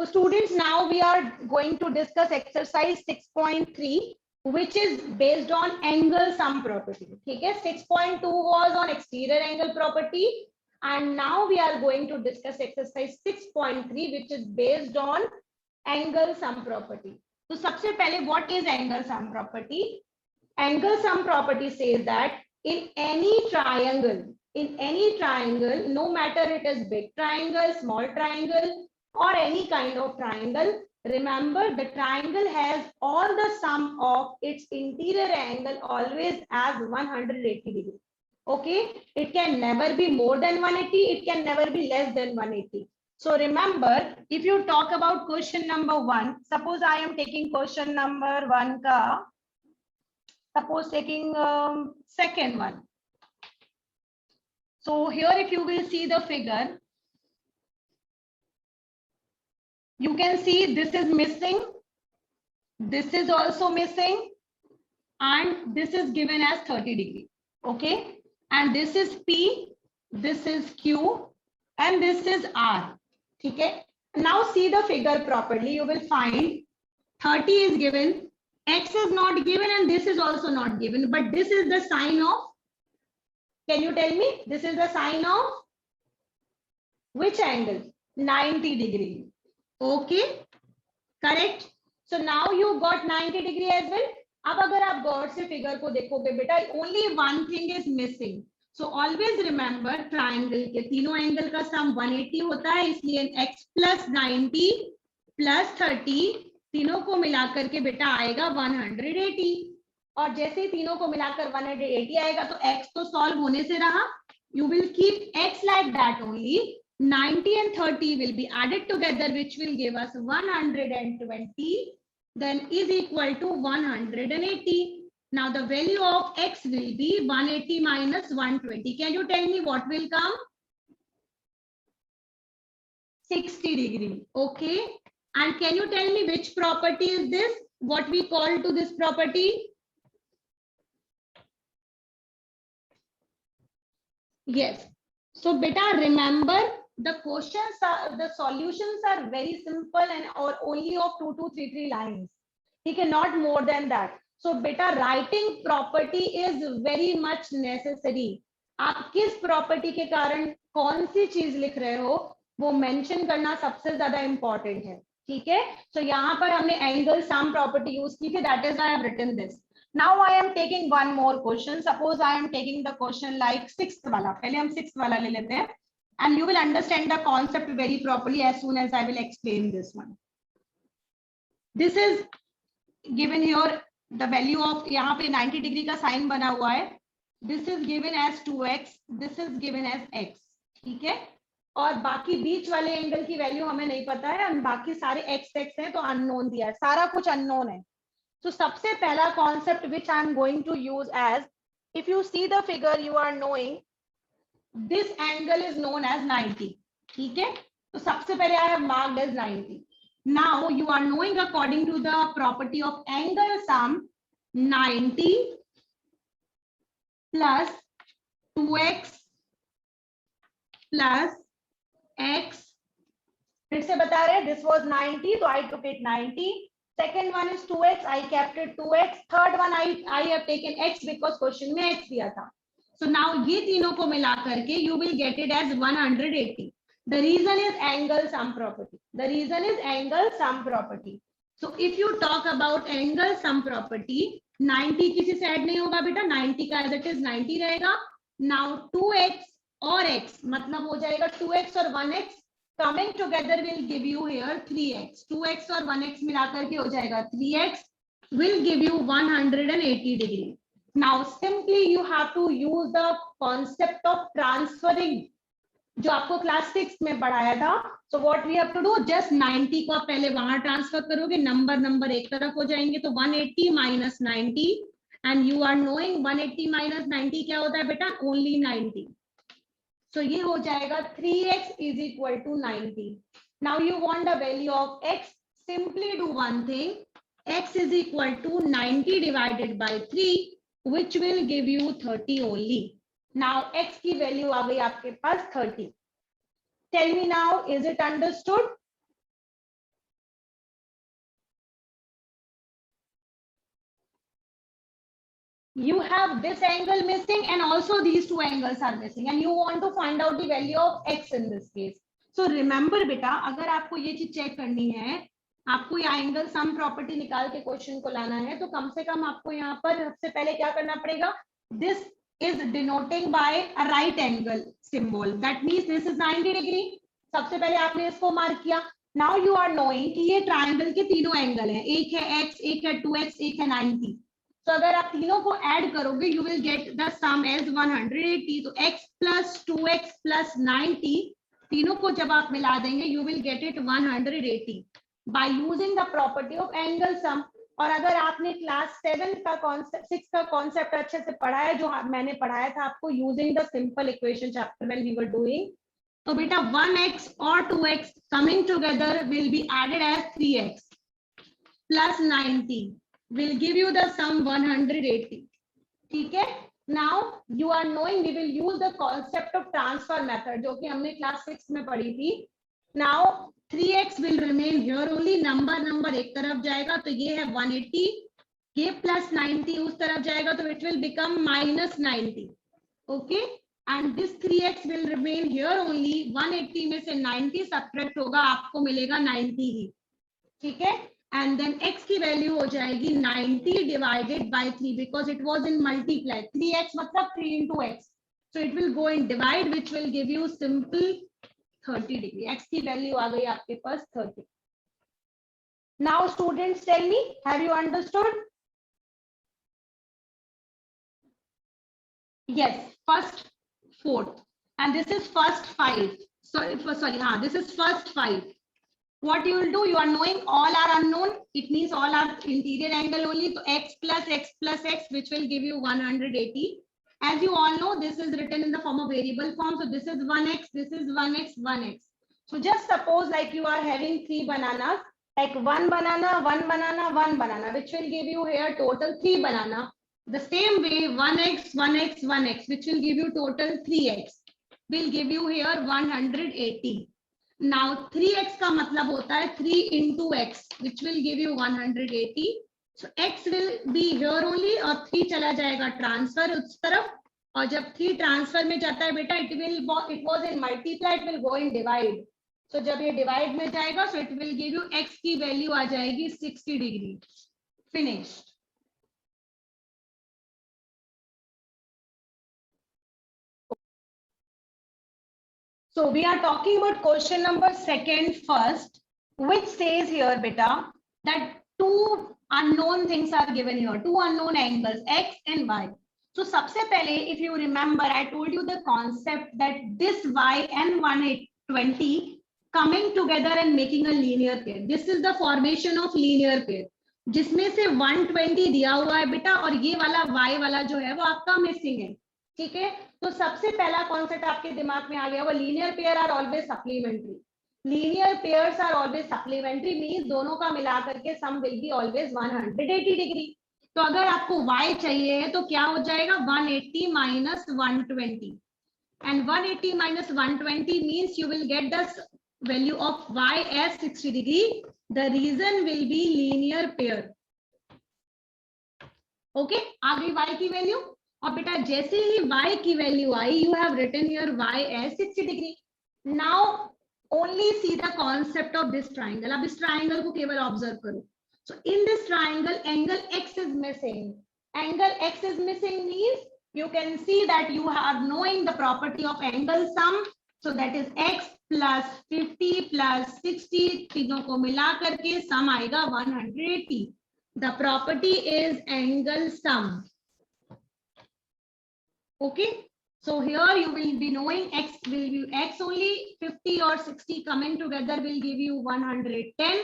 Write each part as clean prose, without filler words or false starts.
So students, now we are going to discuss exercise 6.3, which is based on angle sum property. Okay, 6.2 was on exterior angle property, and now we are going to discuss exercise 6.3, which is based on angle sum property. So सबसे पहले, what is angle sum property? Angle sum property says that in any triangle, no matter it is big triangle, small triangle, or any kind of triangle, remember the triangle has all the sum of its interior angle always as 180 degree. Okay, it can never be more than 180, it can never be less than 180. So remember, if you talk about question number 1, suppose I am taking question number 1 ka, suppose taking second one. So here if you will see the figure, you can see this is missing, this is also missing, and this is given as 30 degree. Okay, and this is P, this is Q, and this is R. Okay, now see the figure properly. You will find 30 is given, X is not given, and this is also not given, but this is the sign of, can you tell me, this is the sign of which angle? 90 degree. Okay, correct. So now you got 90 degree as well. अब अगर आप गौर से figure को देखोगे बेटा, only one thing is missing. So always remember triangle के तीनों angle का सम 180 होता है, इसलिए x plus 90 plus 30 तीनों को मिलाकर के बेटा आएगा 180. और जैसे ही तीनों को मिलाकर 180 आएगा तो x तो सॉल्व होने से रहा. You will keep x like that only. 90 and 30 will be added together, which will give us 120, then is equal to 180. Now the value of x will be 180 minus 120. Can you tell me what will come? 60 degree. Okay. And can you tell me which property is this? What we call to this property? Yes. So beta, remember the questions are, the solutions are very simple and or only of 2 to 3 lines. Okay, not more than that. So beta, writing property is very much necessary. आप किस property के कारण कौन सी चीज लिख रहे हो वो mention करना सबसे ज्यादा important है. ठीक है, so यहाँ पर हमने angle sum property use की थी, that is why I have written this. Now I am taking one more question. Suppose I am taking the question like 6th वाला. पहले हम 6th वाला ले लेते हैं. And you will understand the concept very properly as soon as I will explain this one. This is given here, the value of, यहाँ पे 90 degree का sign बना हुआ है. This is given as 2x, this is given as x. ठीक है, और बाकी बीच वाले एंगल की वैल्यू हमें नहीं पता है, और बाकी सारे x हैं तो अननोन दिया है, सारा कुछ अननोन है. So सबसे पहला concept which I am going to use as, if you see the figure, you are knowing this angle is known as 90. ठीक है, तो सबसे पहले I have marked as 90. Now you are knowing according to the property of angle sum, 90 plus 2x plus x. फिर से बता रहे, this was 90, so I took it 90. Second one is 2x, I kept it 2x. Third one I have taken x because question में x दिया था. So now ये तीनों को मिला करके you will get it as 180. The reason is angle sum property. The reason is angle sum property. So if you talk about angle sum property, 90 किसी से ऐड नहीं होगा बेटा, 90 का as it is 90 रहेगा. Now 2x और x मतलब हो जाएगा 2x और 1x coming together will give you here 3x. 2x और 1x मिला करके हो जाएगा 3x, will give you 180 degree. Now simply you have to use the concept of transferring जो आपको क्लास 6 में पढ़ाया था. So what we have to do, just 90 को आप पहले वहां ट्रांसफर करोगे, नंबर एक तरफ हो जाएंगे, तो 180 minus 90, and you are knowing 180 minus 90 क्या होता है बेटा, only 90. So ये हो जाएगा 3x is equal to 90. Now you want the value of x, simply do one thing, x is equal to 90 divided by 3, which will give you 30 only. Now x की value आ गई आपके पास 30. Tell me now, is it understood? you have this angle missing and also these two angles are missing and you want to find out the value of x in this case. So remember बेटा, अगर आपको ये चीज check करनी है, आपको ये angle sum property निकाल के क्वेश्चन को लाना है, तो कम से कम आपको यहाँ पर सबसे पहले क्या करना पड़ेगा, this is denoting by a right angle symbol, that means this is 90 degree. सबसे पहले आपने इसको मार्क किया. नाउ यू आर नोइंग कि ये ट्राइंगल के तीनों एंगल है, एक है x, एक है 2x, एक है 90. तो अगर आप तीनों को ऐड करोगे you will get the sum as 180. तो x प्लस 2x प्लस 90 तीनों को जब आप मिला देंगे you will get it 180 by using the property of angle sum. और अगर आपने क्लास 7 का कॉन्सेप्ट 6 का कॉन्सेप्ट अच्छे से पढ़ा है, जो मैंने पढ़ाया था आपको using the simple equation chapter when we were doing, तो बेटा 1x और 2x coming together will be added as 3x plus 90 will give you the sum 180. ठीक है. Now you are knowing we will use the concept of transfer method जो कि हमने class 6 में पढ़ी थी. Now 3x will remain here only, number एक तरफ जाएगा तो ये है 180, ये प्लस 90 उस तरफ जाएगा तो it will become minus 90. Okay, and this 3x will remain here only. 180 में से 90 सब्ट्रैक्ट होगा, आपको मिलेगा 90 ही. ठीक है. And then x की वैल्यू हो जाएगी 90 divided by 3 because it was in multiply. 3x मतलब 3 into x. So it will go in divide which will give you simple 30 degree. x की वैल्यू आ गई आपके पास 30. Now students tell me, have you understood? Yes, first, fourth, and this is first 5. Sorry, this is first 5. What you will do, you are knowing all are unknown, it means all are interior angle only. So x plus x which will give you 180. As you all know, this is written in the form of variable form. So this is 1x, this is 1x, 1x. So just suppose like you are having 3 bananas, like 1 banana, 1 banana, 1 banana, which will give you here total 3 banana. The same way 1x, 1x, 1x, which will give you total 3x, will give you here 180. Now 3x का मतलब होता है 3 into x which will give you 180. So x will be here only और 3 चला जाएगा transfer उस तरफ, और जब 3 ट्रांसफर में जाता है बेटा it was in multiply, it will go in divide. So जब ये divide में जाएगा so it will give you x की वैल्यू आ जाएगी 60 degree. Finished. So we are talking about question number 2 first, which says here beta that 2 unknown things are given here, 2 unknown angles x and y. So सबसे पहले if you remember I told you the concept that this y and 120 coming together and making a linear pair. This is the formation of linear pair, जिसमें से 120 दिया हुआ है बेटा और ये वाला y वाला जो है वो आपका मिसिंग है. ठीक है. तो सबसे पहला कॉन्सेप्ट आपके दिमाग में आ गया वो linear pair are always supplementary. Linear pairs are always supplementary means दोनों का मिला करके sum will be always 180 degree. तो अगर आपको y चाहिए है तो क्या हो जाएगा 180 minus 120 and 180 minus 120 means you will get the value of y as 60 degree. The reason will be linear pair. Okay, आ गई y की वैल्यू. और बेटा जैसे ही y की value I you have written here y as 60 degree. Now only see the concept of this triangle. अब इस triangle को केवल ऑब्जर्व करो. So in this triangle angle x is missing. Angle x is missing means you can see that you are knowing the property of angle sum. So that is x plus 50 plus 60 तीनों को मिला करके सम आएगा 180. The property is angle sum. Okay, so here you will be knowing x will be x only. 50 or 60 coming together will give you 110.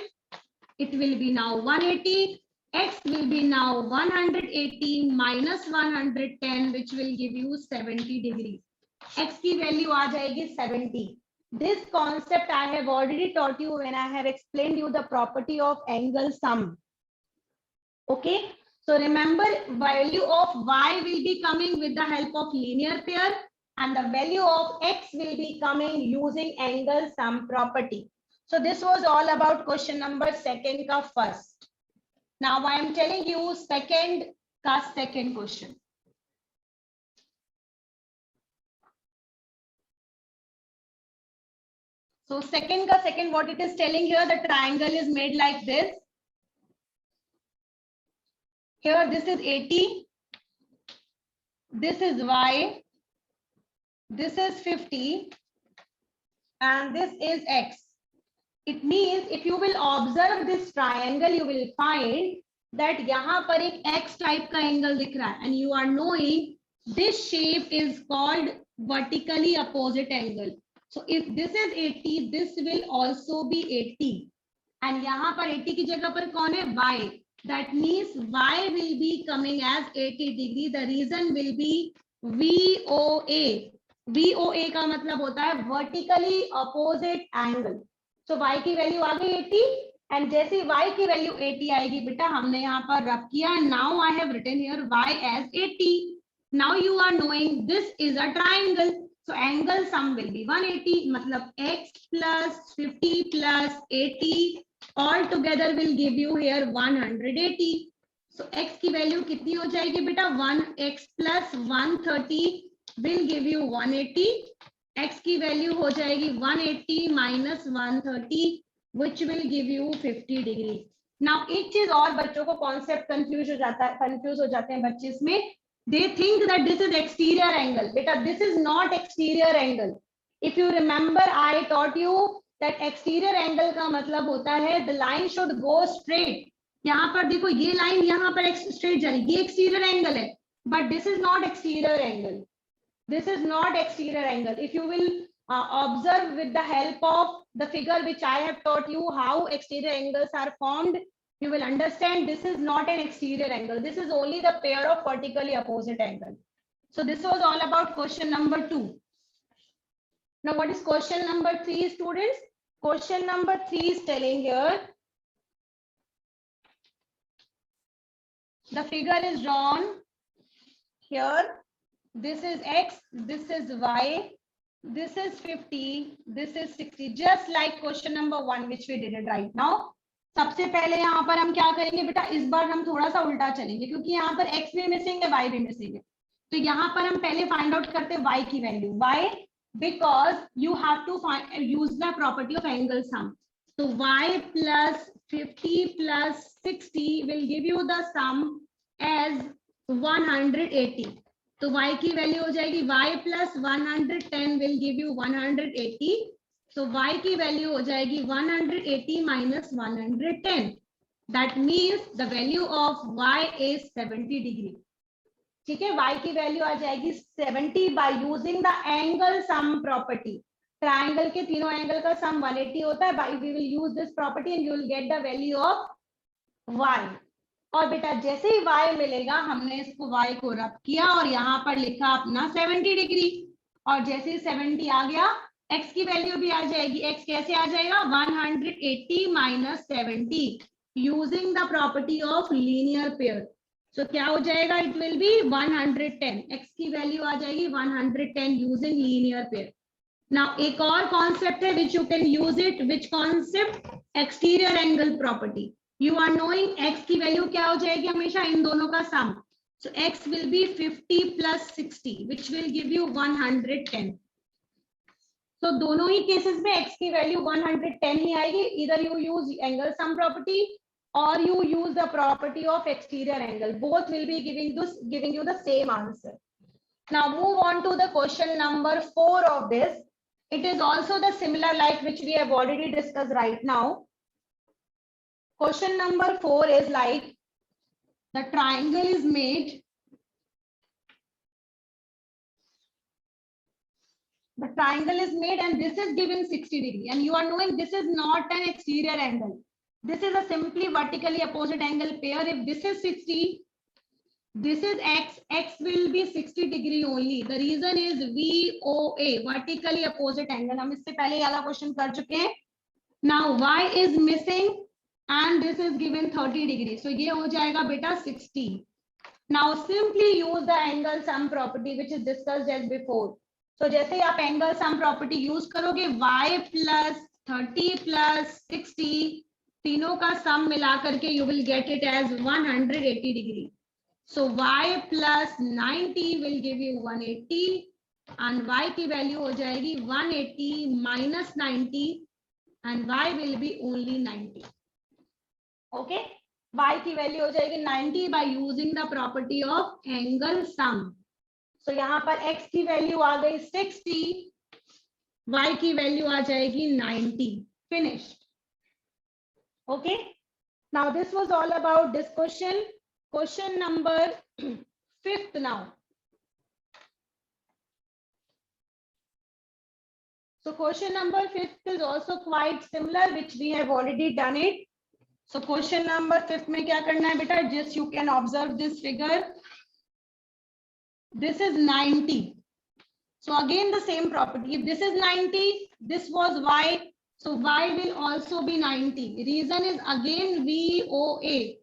It will be now 180. X will be now 180 minus 110 which will give you 70 degrees. X की value आ जाएगी 70. This concept I have already taught you when I have explained you the property of angle sum. Okay. So remember value of y will be coming with the help of linear pair and the value of x will be coming using angle sum property. So this was all about question number 2 ka first. Now I am telling you second का second question. So second ka second, what it is telling here, the triangle is made like this. Here this is 80, this is y, this is 50, and this is x. It means if you will observe this triangle, you will find that यहाँ पर एक x type का angle दिख रहा है, and you are knowing this shape is called vertically opposite angle. So if this is 80, this will also be 80, and यहाँ पर 80 की जगह पर कौन है, y. That means y will be coming as 80 degree. The reason will be VOA. VOA का मतलब होता है vertically opposite angle. So y की वैल्यू आ गई 80, and जैसे y की वैल्यू 80 आएगी बेटा, हमने यहाँ पर रब किया. Now I have written here y as 80. Now you are knowing this is a triangle. So angle sum will be 180, मतलब x plus 50 plus 80 all together will give you here 180. So x की value कितनी हो जाएगी बेटा, 1x plus 130 will give you 180. x की value हो जाएगी 180 minus 130 which will give you 50 degree. Now एक चीज और बच्चों को कॉन्सेप्ट कंफ्यूज हो जाते हैं बच्चे इसमें. They think that this is exterior angle. Beta, this is not exterior angle. If you remember, I taught you that exterior angle का मतलब होता है the line should go straight. यहाँ पर देखो ये लाइन यहाँ पर straight जा रही है, ये exterior angle है. But this is not exterior angle. This is not exterior angle. If you will observe with the help of the figure which I have taught you how exterior angles are formed, you will understand this is not an exterior angle. This is only the pair of vertically opposite angle. So this was all about question number 2. Now what is question number 3, students? Question number 3 is telling here, the figure is drawn here. This is x, this is y, this is 50, this is 60, just like question number 1 which we did it right now. सबसे पहले यहाँ पर हम क्या करेंगे बेटा, इस बार हम थोड़ा सा उल्टा चलेंगे क्योंकि यहाँ पर x भी मिसिंग है, y भी मिसिंग है. तो यहाँ पर हम पहले फाइंड आउट करते हैं y की value. Why? Because you have to use the property of angle sum. So y plus 50 plus 60 will give you the sum as 180. तो y की वैल्यू हो जाएगी y plus 110 will give you 180. So y की value हो जाएगी 180 minus 110. That means the value of y is 70 degree. ठीक है, y की वैल्यू आ जाएगी 70 by using the angle sum property. Triangle के तीनों एंगल का सम 180 होता है. By we will use this property and you will get the value of y. और बेटा जैसे ही y मिलेगा, हमने इसको y को रब किया और यहाँ पर लिखा अपना 70 डिग्री. और जैसे ही 70 आ गया, x की वैल्यू भी आ जाएगी. x कैसे आ जाएगा, 180 minus 70 using the property of linear pair. So क्या हो जाएगा, it will be 110. x की वैल्यू आ जाएगी 110 using linear pair. Now एक और concept है which you can use it. Which concept? Exterior angle property. You are knowing x की value क्या हो जाएगी हमेशा, इन दोनों का sum. So x will be 50 plus 60 which will give you 110. So दोनों ही केसेस में x की वैल्यू 110 ही आएगी. Either you use angle sum property or you use the property of exterior angle. Both will be giving you the same answer. Now move on to the question number 4 of this. It is also the similar like which we have already discussed right now. Question number 4 is like the triangle is made. The triangle is made and this is given 60 degree and you are knowing this is not an exterior angle. This is a simply vertically opposite angle pair. If this is 60, this is x, x will be 60 degree only. The reason is VOA, vertically opposite angle. हम इससे पहले वाला question कर चुके हैं. Now y is missing and this is given 30 degree. So ये हो जाएगा बेटा 60. Now simply use the angle sum property which is discussed as before. So जैसे ही आप एंगल सम प्रॉपर्टी यूज करोगे, y plus 30 plus 60 तीनों का सम मिला करके you will get it as 180 degree. So y plus 90 will give you 180 and y की value हो जाएगी 180 minus 90 and y will be only 90. Okay, y की वैल्यू हो जाएगी 90 by using the property of angle sum. So यहाँ पर x की value आ गई 60, y की वैल्यू आ जाएगी 90. Finished. Okay, now this was all about this question. Question number 5th now. So question number 5th is also quite similar, which we have already done it. So question number 5th में क्या करना है बेटा? Just you can observe this figure. This is 90. So again the same property. If this is 90, this was y. So y will also be 90. Reason is again VOA,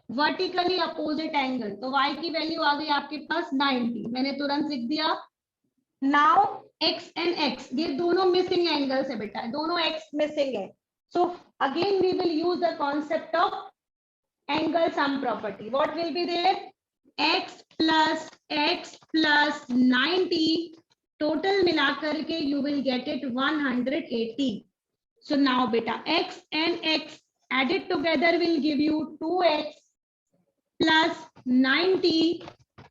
vertically opposite angle. तो y की value आ गई आपके पास 90. मैंने तुरंत लिख दिया. Now x and x, ये दोनों missing angles है बेटा, दोनों x missing है. So again we will use the concept of angle sum property. What will be there? x plus 90 total मिलाकर के you will get it 180. So now beta x and x added together will give you 2x plus 90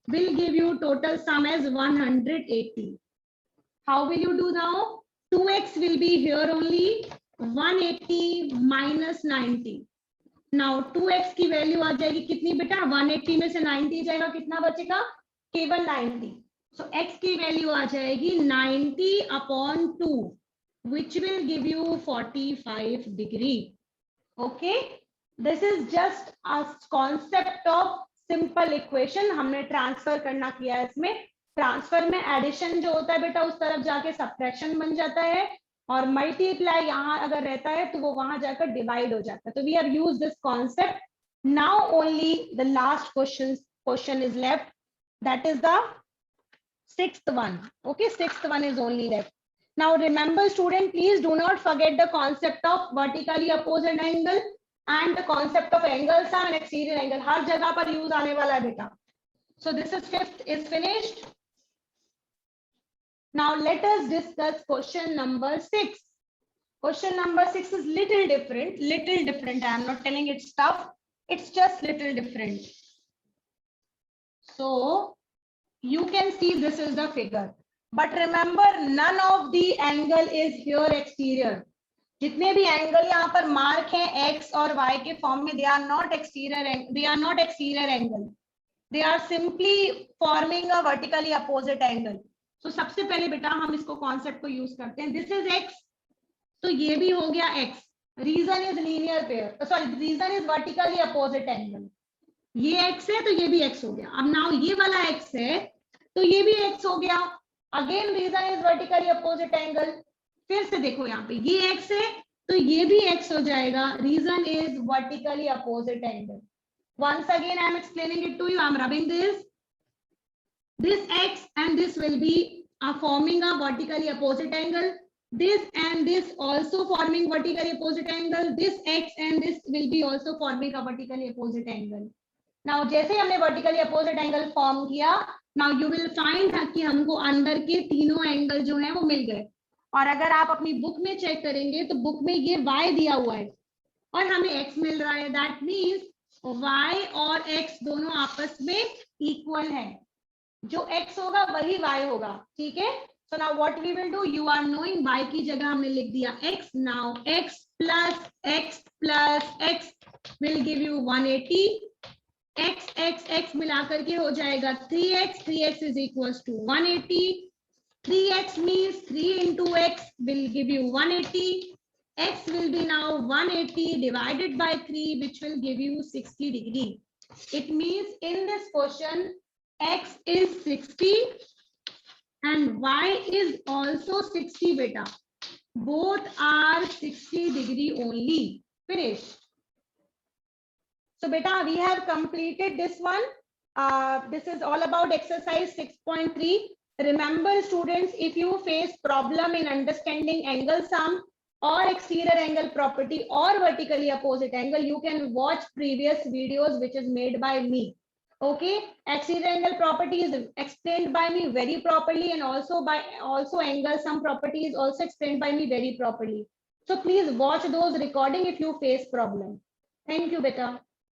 will give you total sum as 180. How will you do now? 2x will be here only, 180 minus 90. Now 2x की value आ जाएगी कितनी बेटा? 180 में से 90 जाएगा, कितना बचेगा? केवल 90. So x की वैल्यू आ जाएगी 90 upon 2, which will give you 45 degree. Okay, this is just a concept of simple equation. हमने ट्रांसफर करना किया है इसमें. ट्रांसफर में एडिशन जो होता है बेटा उस तरफ जाके सब्ट्रैक्शन बन जाता है और मल्टीप्लाई यहाँ अगर रहता है तो वो वहां जाकर डिवाइड हो जाता है. तो we have used this concept. Now only the last question is left, that is the 6th one. Okay, 6th one is only left. Now remember student, please do not forget the concept of vertically opposite angle and the concept of angle sum and exterior angle. हर जगह पर use आने वाला है बेटा. So this is 5th is finished. Now let us discuss question number 6. Question number 6 is little different. I am not telling it's tough. It's just little different. So you can see this is the figure. But remember, none of the angle is here exterior. जितने भी angle यहाँ पर mark हैं x और y के form में, they are not exterior angle. They are simply forming a vertically opposite angle. So सबसे पहले बेटा हम इसको कॉन्सेप्ट को यूज करते हैं. This is x, तो ये भी हो गया x. Reason is linear pair. Reason is vertically opposite angle. ये x है तो ये भी x हो गया. अब now ये वाला x है तो ये भी x हो गया. Again reason is vertically opposite angle. फिर से देखो यहाँ पे ये x है तो ये भी x हो जाएगा. Reason is vertically opposite angle. Once again I am explaining it to you. I am rubbing this. This x and this will be forming a vertically opposite angle. This and this also forming vertically opposite angle. This x and this will be also forming a vertically opposite angle. Now जैसे हमने vertically opposite angle form किया, now you will find कि हमको अंदर के तीनों angle जो है वो मिल गए. और अगर आप अपनी बुक में चेक करेंगे तो बुक में ये y दिया हुआ है और हमें x मिल रहा है. दैट मीन्स y और x दोनों आपस में इक्वल है. जो x होगा वही y होगा. ठीक है. So now what we will do, you are knowing y की जगह हमने लिख दिया x. Now x plus x will give you 180. x मिलाकर के हो जाएगा 3x. 3x is equals to 180. 3x means 3 into x will give you 180. X will be now 180 divided by 3, which will give you 60 degree. It means in this question, x is 60 and y is also 60 beta. Both are 60 degree only. Finished. So beta, we have completed this one. This is all about exercise 6.3. Remember students, if you face problem in understanding angle sum or exterior angle property or vertically opposite angle, you can watch previous videos which is made by me. Okay, axis angle property is explained by me very properly, and also angle some property is also explained by me very properly. So please watch those recording if you face problem. Thank you, beta.